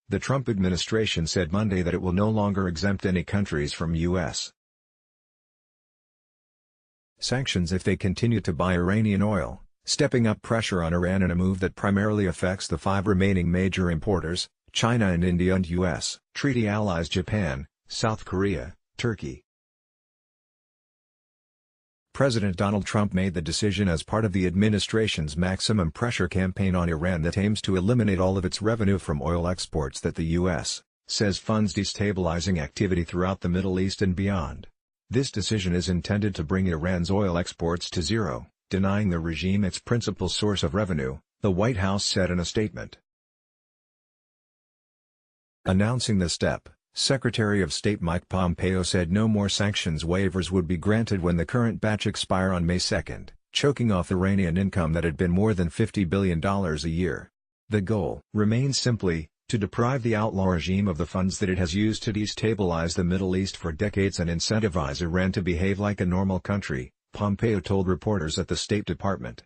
The Trump administration said Monday that it will no longer exempt any countries from U.S. sanctions if they continue to buy Iranian oil, stepping up pressure on Iran in a move that primarily affects the 5 remaining major importers, China and India and U.S. treaty allies Japan, South Korea, Turkey. President Donald Trump made the decision as part of the administration's maximum pressure campaign on Iran that aims to eliminate all of its revenue from oil exports that the U.S. says funds destabilizing activity throughout the Middle East and beyond. This decision is intended to bring Iran's oil exports to zero, denying the regime its principal source of revenue, the White House said in a statement. Announcing the step, Secretary of State Mike Pompeo said no more sanctions waivers would be granted when the current batch expire on May 2, choking off Iranian income that had been more than $50 billion a year. The goal remains simply, to deprive the outlaw regime of the funds that it has used to destabilize the Middle East for decades and incentivize Iran to behave like a normal country, Pompeo told reporters at the State Department.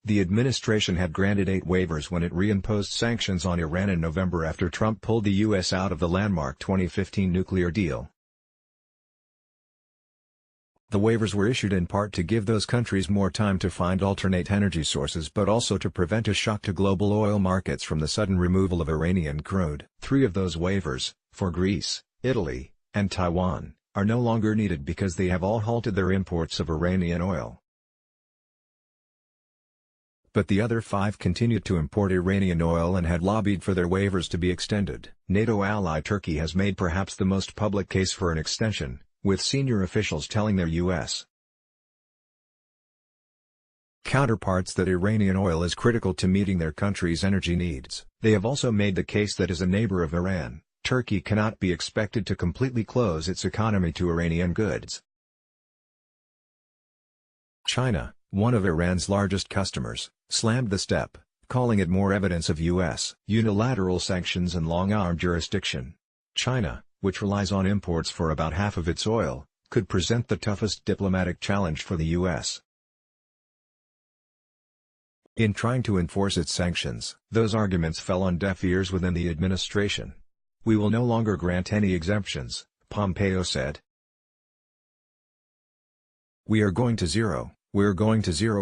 The administration had granted 8 waivers when it reimposed sanctions on Iran in November after Trump pulled the U.S. out of the landmark 2015 nuclear deal. The waivers were issued in part to give those countries more time to find alternate energy sources but also to prevent a shock to global oil markets from the sudden removal of Iranian crude. 3 of those waivers, for Greece, Italy, and Taiwan, are no longer needed because they have all halted their imports of Iranian oil. But the other 5 continued to import Iranian oil and had lobbied for their waivers to be extended. NATO ally Turkey has made perhaps the most public case for an extension, with senior officials telling their U.S. counterparts that Iranian oil is critical to meeting their country's energy needs. They have also made the case that as a neighbor of Iran, Turkey cannot be expected to completely close its economy to Iranian goods. China, one of Iran's largest customers, slammed the step, calling it more evidence of U.S. unilateral sanctions and long-arm jurisdiction. China, which relies on imports for about half of its oil, could present the toughest diplomatic challenge for the U.S. in trying to enforce its sanctions. Those arguments fell on deaf ears within the administration. "We will no longer grant any exemptions," Pompeo said. We're going to zero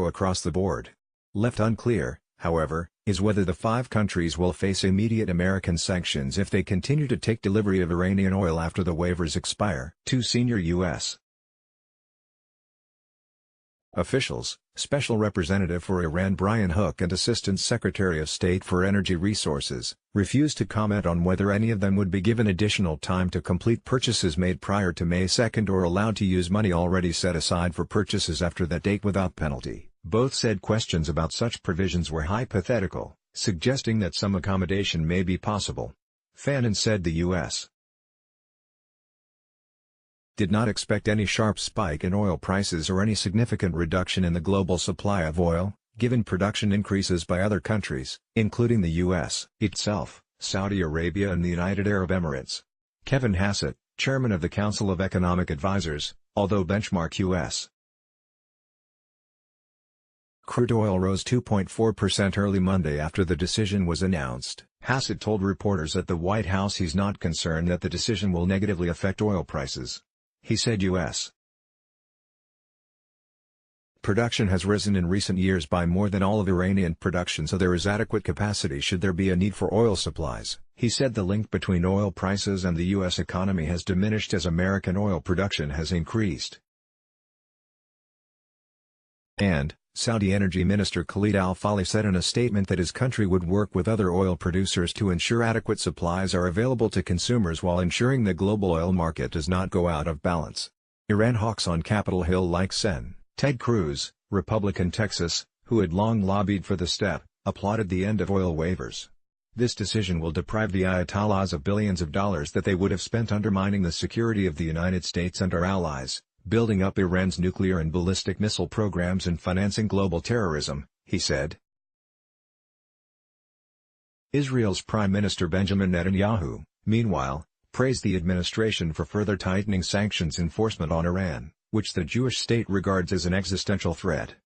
across the board." Left unclear, however, is whether the 5 countries will face immediate American sanctions if they continue to take delivery of Iranian oil after the waivers expire. 2 senior U.S. officials, Special Representative for Iran Brian Hook and Assistant Secretary of State for Energy Resources, refused to comment on whether any of them would be given additional time to complete purchases made prior to May 2 or allowed to use money already set aside for purchases after that date without penalty. Both said questions about such provisions were hypothetical, suggesting that some accommodation may be possible. Fannin said the U.S. did not expect any sharp spike in oil prices or any significant reduction in the global supply of oil, given production increases by other countries, including the U.S. itself, Saudi Arabia and the United Arab Emirates. Kevin Hassett, chairman of the Council of Economic Advisers, although benchmark U.S. crude oil rose 2.4% early Monday after the decision was announced. Hassett told reporters at the White House he's not concerned that the decision will negatively affect oil prices. He said U.S. production has risen in recent years by more than all of Iranian production, so there is adequate capacity should there be a need for oil supplies. He said the link between oil prices and the U.S. economy has diminished as American oil production has increased. And, Saudi Energy Minister Khalid al-Falih said in a statement that his country would work with other oil producers to ensure adequate supplies are available to consumers while ensuring the global oil market does not go out of balance. Iran hawks on Capitol Hill like Sen. Ted Cruz, Republican Texas, who had long lobbied for the step, applauded the end of oil waivers. This decision will deprive the Ayatollahs of billions of dollars that they would have spent undermining the security of the United States and our allies, building up Iran's nuclear and ballistic missile programs and financing global terrorism, he said. Israel's Prime Minister Benjamin Netanyahu, meanwhile, praised the administration for further tightening sanctions enforcement on Iran, which the Jewish state regards as an existential threat.